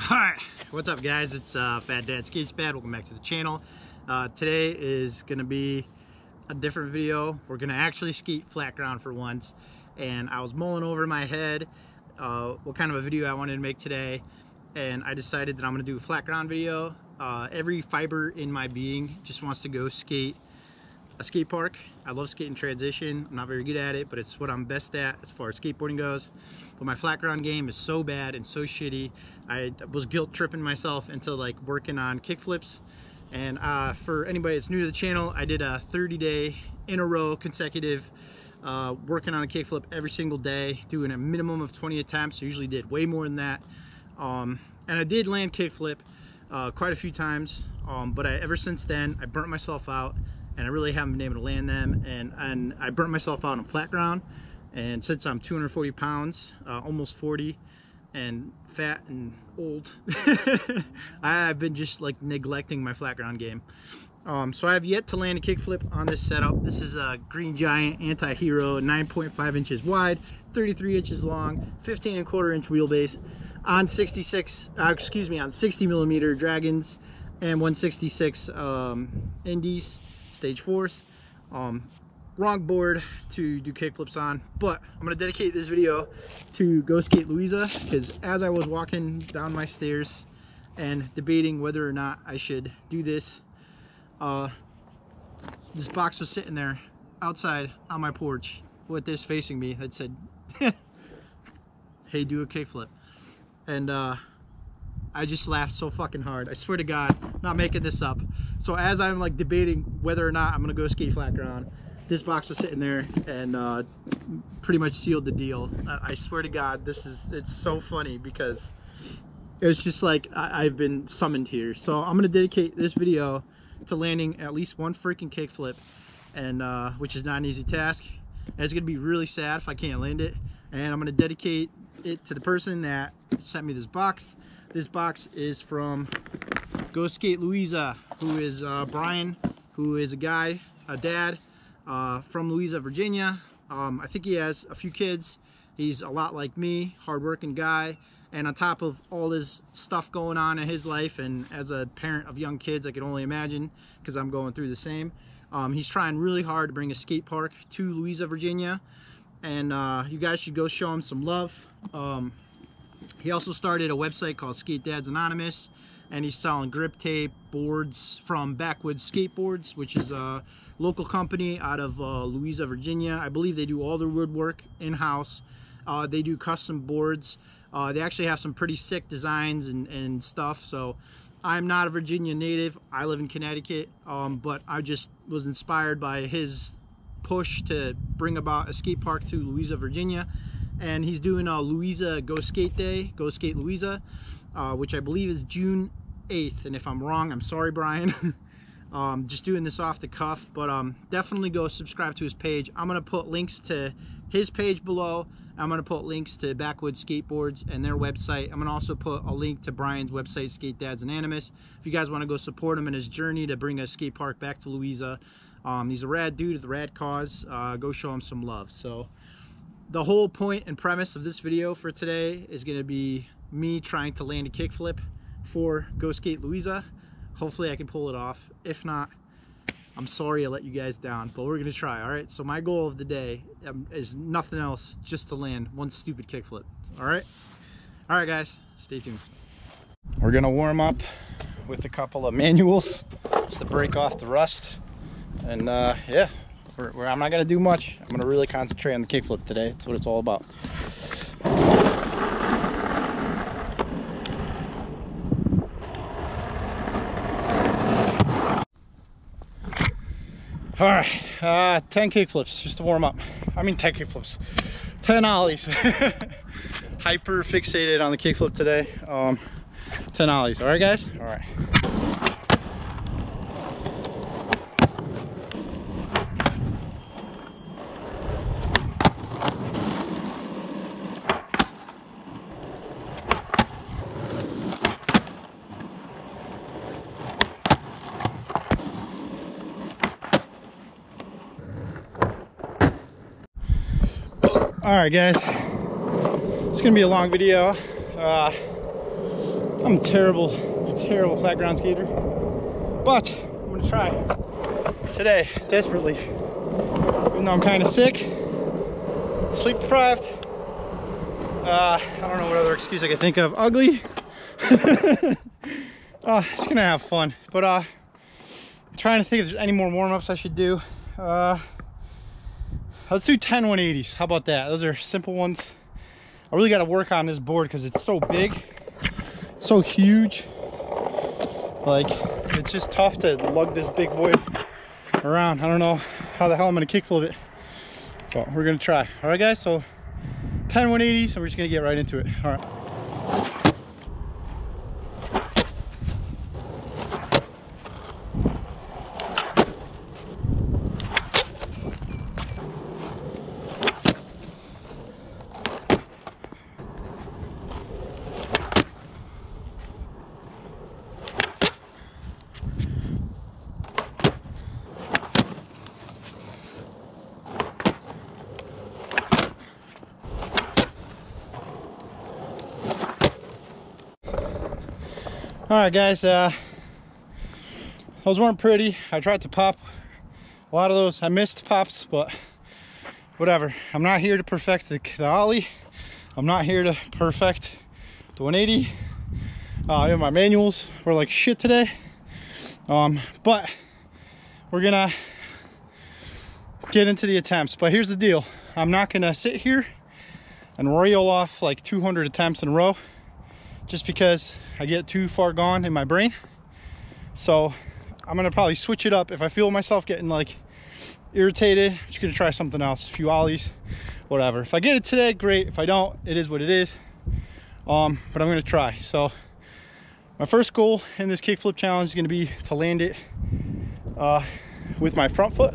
Alright, what's up guys? It's Fatdadskatesbad. Welcome back to the channel. Today is going to be a different video. We're going to actually skate flat ground for once. And I was mulling over in my head what kind of a video I wanted to make today. And I decided that I'm going to do a flat ground video. Every fiber in my being just wants to go skate a skate park. I love skating transition. I'm not very good at it, but it's what I'm best at as far as skateboarding goes. But my flat ground game is so bad and so shitty. I was guilt tripping myself into like working on kickflips. And for anybody that's new to the channel, I did a 30-day in a row consecutive working on a kickflip every single day, doing a minimum of 20 attempts. I usually did way more than that. And I did land kickflip quite a few times, but ever since then I burnt myself out. And I really haven't been able to land them, and I burnt myself out on flat ground. And since I'm 240 pounds, almost 40, and fat and old, I've been just like neglecting my flat ground game. So I have yet to land a kickflip on this setup. This is a Green Giant Anti-Hero, 9.5 inches wide, 33 inches long, 15¼ inch wheelbase, on 60 millimeter Dragons and 166 Indies. Stage 4s. Wrong board to do kickflips on, but I'm gonna dedicate this video to Go Skate Louisa, because as I was walking down my stairs and debating whether or not I should do this, this box was sitting there outside on my porch with this facing me that said, hey, do a kickflip. And I just laughed so fucking hard. I swear to God, not making this up. So as I'm like debating whether or not I'm gonna go skate flat ground, this box was sitting there and pretty much sealed the deal. I swear to God, it's so funny because it's just like I've been summoned here. So I'm gonna dedicate this video to landing at least one freaking kickflip, and which is not an easy task. And it's gonna be really sad if I can't land it. And I'm gonna dedicate it to the person that sent me this box. This box is from Go Skate Louisa, who is Brian, who is a dad from Louisa, Virginia. I think he has a few kids. He's a lot like me, hardworking guy. And on top of all his stuff going on in his life, and as a parent of young kids, I can only imagine, because I'm going through the same. He's trying really hard to bring a skate park to Louisa, Virginia. And you guys should go show him some love. He also started a website called Skate Dads Anonymous, and he's selling grip tape, boards from Bakwuds Skateboards, which is a local company out of Louisa, Virginia. I believe they do all their woodwork in-house. They do custom boards. They actually have some pretty sick designs and stuff. So I'm not a Virginia native. I live in Connecticut, but I just was inspired by his push to bring about a skate park to Louisa, Virginia. And he's doing a Louisa Go Skate Day, Go Skate Louisa, which I believe is June 8th. And if I'm wrong, I'm sorry, Brian. Just doing this off the cuff, but definitely go subscribe to his page. I'm gonna put links to his page below. I'm gonna put links to Bakwuds Skateboards and their website. I'm gonna also put a link to Brian's website, Skate Dads Anonymous. If you guys want to go support him in his journey to bring a skate park back to Louisa, he's a rad dude, a rad cause. Go show him some love. So the whole point and premise of this video for today is going to be me trying to land a kickflip for Go Skate Louisa. Hopefully I can pull it off. If not, I'm sorry I let you guys down, but we're going to try. All right, so my goal of the day is nothing else, just to land one stupid kickflip. All right guys, stay tuned. We're going to warm up with a couple of manuals just to break off the rust. And yeah, I'm not going to do much. I'm going to really concentrate on the kickflip today. That's what it's all about. All right, 10 kickflips just to warm up. I mean 10 kickflips, 10 ollies. Hyper fixated on the kickflip today. 10 ollies. All right, guys? All right. All right, guys, it's gonna be a long video. I'm a terrible flat ground skater, but I'm gonna try today desperately. Even though I'm kind of sick, sleep deprived. I don't know what other excuse I could think of. Ugly. Just gonna have fun. But I'm trying to think if there's any more warm-ups I should do. Let's do 10 180s. How about that? Those are simple ones. I really got to work on this board because it's so big, it's so huge. Like, it's just tough to lug this big boy around. I don't know how the hell I'm gonna kickflip it, but we're gonna try. All right, guys. So 10 180s, and we're just gonna get right into it. All right. All right, guys, those weren't pretty. I tried to pop a lot of those. I missed pops, but whatever. I'm not here to perfect the ollie. I'm not here to perfect the 180. Even my manuals were like shit today. But we're gonna get into the attempts. But here's the deal. I'm not gonna sit here and reel off like 200 attempts in a row, just because I get too far gone in my brain. So I'm gonna probably switch it up. If I feel myself getting like irritated, I'm just gonna try something else, a few ollies, whatever. If I get it today, great. If I don't, it is what it is. But I'm gonna try. So my first goal in this kickflip challenge is gonna be to land it with my front foot.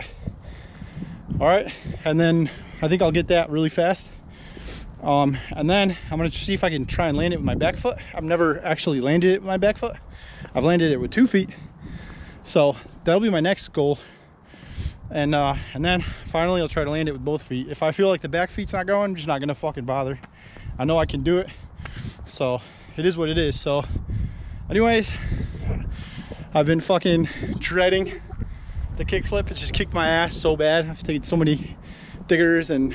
All right, and then I think I'll get that really fast. And then I'm gonna see if I can try and land it with my back foot. I've never actually landed it with my back foot. I've landed it with 2 feet. So that'll be my next goal. And then finally I'll try to land it with both feet. If I feel like the back feet's not going, I'm just not gonna fucking bother. I know I can do it. So it is what it is. So anyways, I've been fucking dreading the kickflip. It's just kicked my ass so bad. I've taken so many diggers and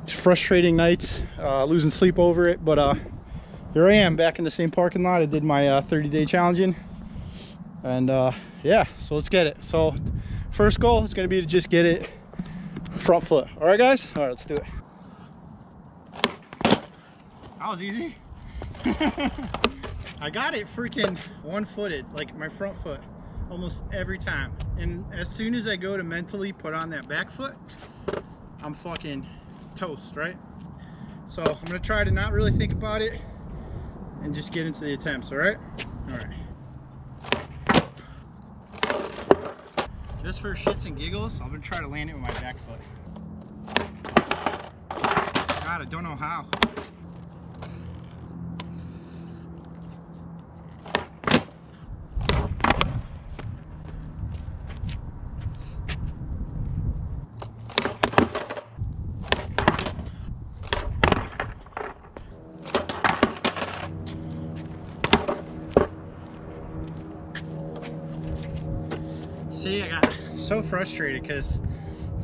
frustrating nights, losing sleep over it. But here I am back in the same parking lot I did my 30-day challenge in. And yeah, so let's get it. So first goal is going to be to just get it front foot. All right, guys. All right, let's do it. That was easy. I got it freaking one-footed, like my front foot, almost every time. And as soon as I go to mentally put on that back foot, I'm fucking toast, right? So I'm gonna try to not really think about it and just get into the attempts. All right. Just for shits and giggles, I'm gonna try to land it with my back foot. God, I don't know how. See, I got so frustrated because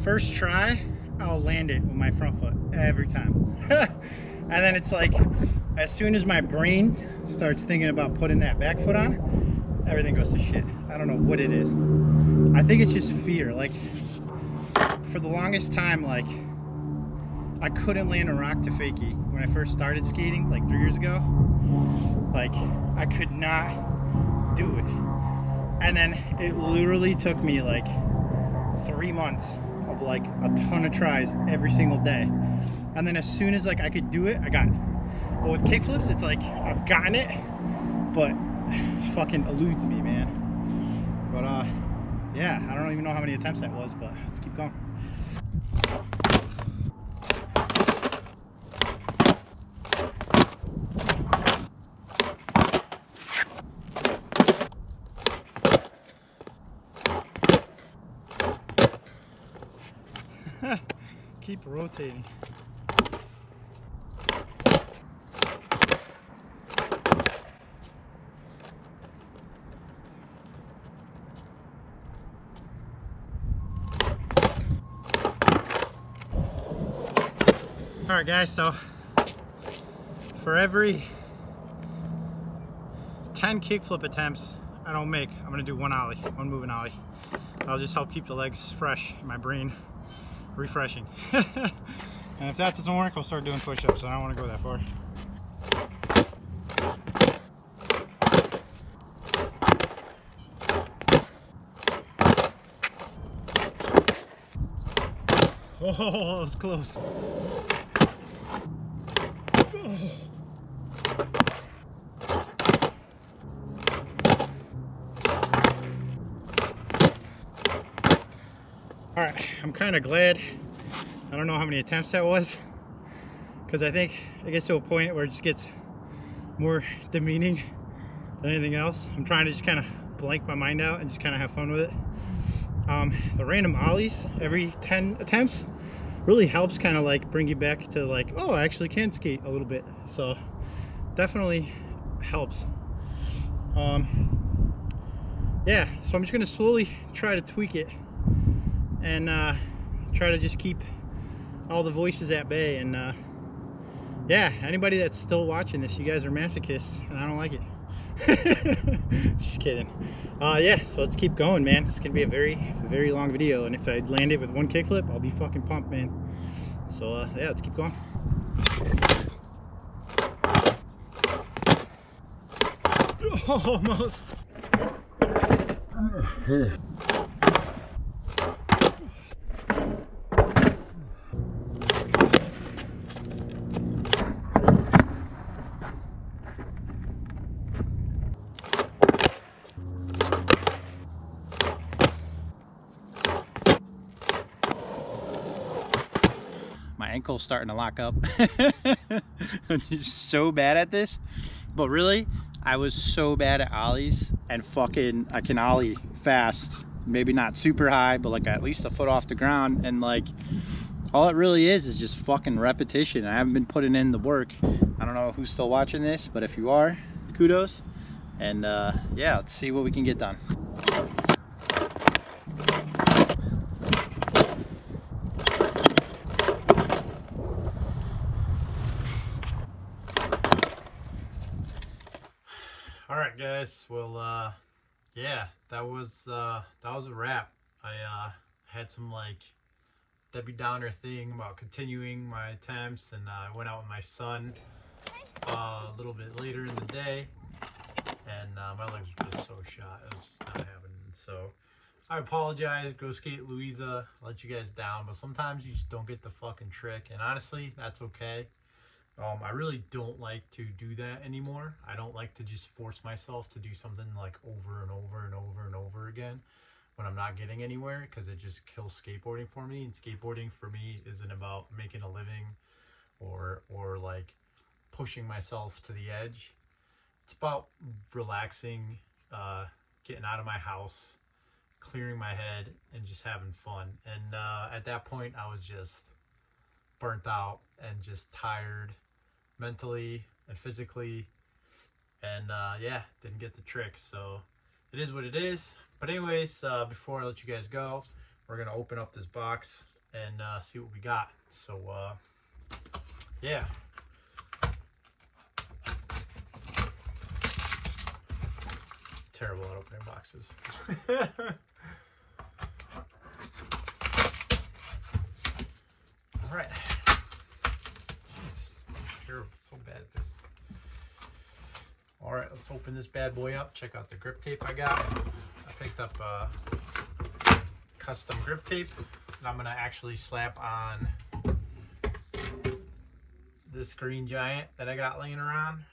first try, I'll land it with my front foot every time. And then it's like, as soon as my brain starts thinking about putting that back foot on, everything goes to shit. I don't know what it is. I think it's just fear. Like, for the longest time, like, I couldn't land a rock to fakie when I first started skating, like 3 years ago. Like, I could not do it. And then it literally took me like 3 months of like a ton of tries every single day. And then as soon as like I could do it, I got it. But with kickflips, it's like I've gotten it, but it fucking eludes me, man. But yeah, I don't even know how many attempts that was, but let's keep going. Keep rotating. Alright guys, so for every 10 kickflip attempts I don't make, I'm gonna do one ollie, one moving ollie. That'll just help keep the legs fresh, my brain refreshing. And if that doesn't work, I'll start doing push-ups. I don't want to go that far. Oh, that's close. All right, I'm kind of glad. I don't know how many attempts that was, because I think it gets to a point where it just gets more demeaning than anything else. I'm trying to just kind of blank my mind out and just kind of have fun with it. The random ollies every 10 attempts really helps kind of like bring you back to like, oh, I actually can skate a little bit. So definitely helps. Yeah, so I'm just gonna slowly try to tweak it and try to just keep all the voices at bay. And yeah, anybody that's still watching this, you guys are masochists and I don't like it. Just kidding. Yeah, so let's keep going, man. It's gonna be a very long video, and if I land it with one kickflip, I'll be fucking pumped, man. So yeah, let's keep going. Almost. My ankle's starting to lock up. I'm just so bad at this. But really, I was so bad at ollies, and fucking I can ollie fast. Maybe not super high, but like at least a foot off the ground. And like all it really is just fucking repetition. I haven't been putting in the work. I don't know who's still watching this, but if you are, kudos. And yeah, let's see what we can get done. All right, guys. Well, yeah, that was a wrap. I had some like Debbie Downer thing about continuing my attempts, and I went out with my son a little bit later in the day, and my legs were just so shot. It was just not happening. So I apologize. Go skate Louisa. I let you guys down, but sometimes you just don't get the fucking trick, and honestly, that's okay. I really don't like to do that anymore. I don't like to just force myself to do something like over and over and over and over again when I'm not getting anywhere, because it just kills skateboarding for me. And skateboarding for me isn't about making a living or like pushing myself to the edge. It's about relaxing, getting out of my house, clearing my head, and just having fun. And at that point, I was just burnt out and just tired mentally and physically, and yeah, didn't get the trick. So it is what it is. But anyways, before I let you guys go, we're gonna open up this box and see what we got. So yeah, terrible at opening boxes. All right. Terrible, so bad at this. All right, let's open this bad boy up. Check out the grip tape I got. I picked up custom grip tape that I'm gonna actually slap on this Green Giant that I got laying around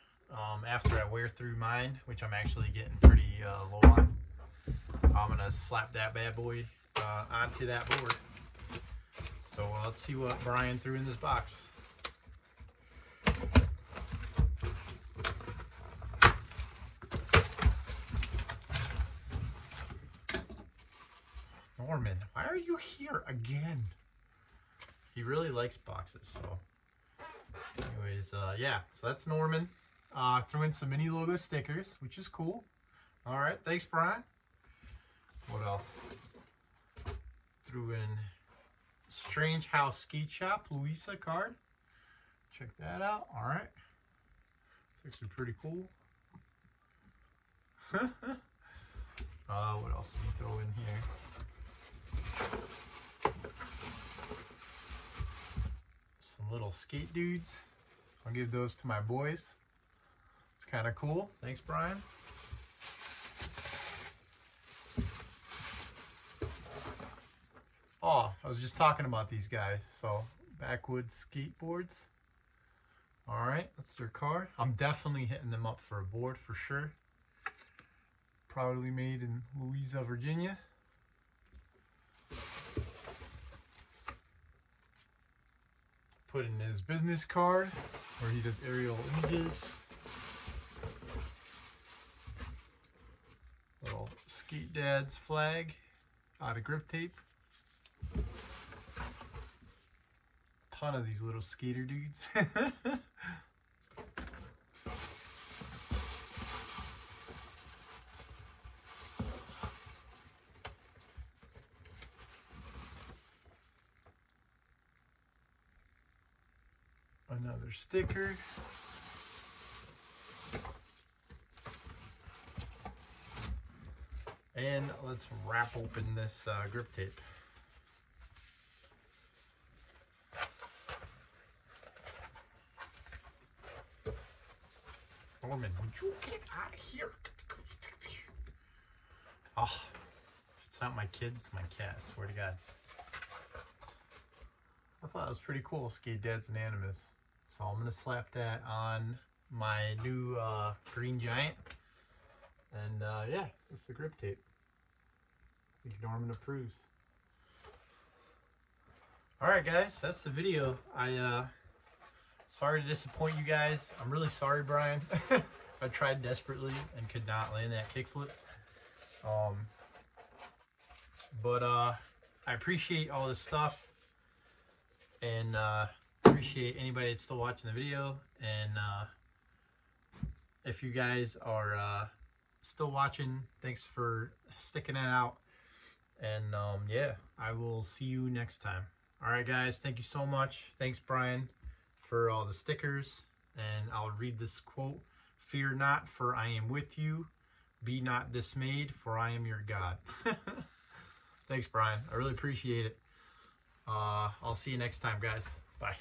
after I wear through mine, which I'm actually getting pretty low on. I'm gonna slap that bad boy onto that board. So let's see what Brian threw in this box. Norman, why are you here again? He really likes boxes. So anyways, yeah, so that's Norman. Threw in some mini logo stickers, which is cool. All right, thanks, Brian. What else? Threw in Strange House Skate Shop Louisa card. check that out. All right, it's actually pretty cool. What else did we throw in here? Some little skate dudes. I'll give those to my boys. It's kind of cool. Thanks, Brian. Oh, I was just talking about these guys. So, Bakwuds Skateboards. All right, that's their car. I'm definitely hitting them up for a board for sure. Proudly made in Louisa, Virginia. Put in his business card where he does aerial images. Little Skate Dad's flag out of grip tape. Ton of these little skater dudes. Another sticker. And let's wrap open this grip tape. Norman, would you get out of here? Oh, if it's not my kids, it's my cat, I swear to God. I thought it was pretty cool, Skate Dad's and Animus. So I'm going to slap that on my new green giant. And yeah, that's the grip tape. I think Norman approves. Alright guys, that's the video. Sorry to disappoint you guys. I'm really sorry, Brian. I tried desperately and could not land that kickflip. But I appreciate all this stuff. And appreciate anybody that's still watching the video. And if you guys are still watching, thanks for sticking it out. And yeah, I will see you next time. Alright guys, thank you so much. Thanks, Brian, for all the stickers. And I'll read this quote. Fear not, for I am with you. Be not dismayed, for I am your God. Thanks, Brian. I really appreciate it. I'll see you next time, guys. Bye.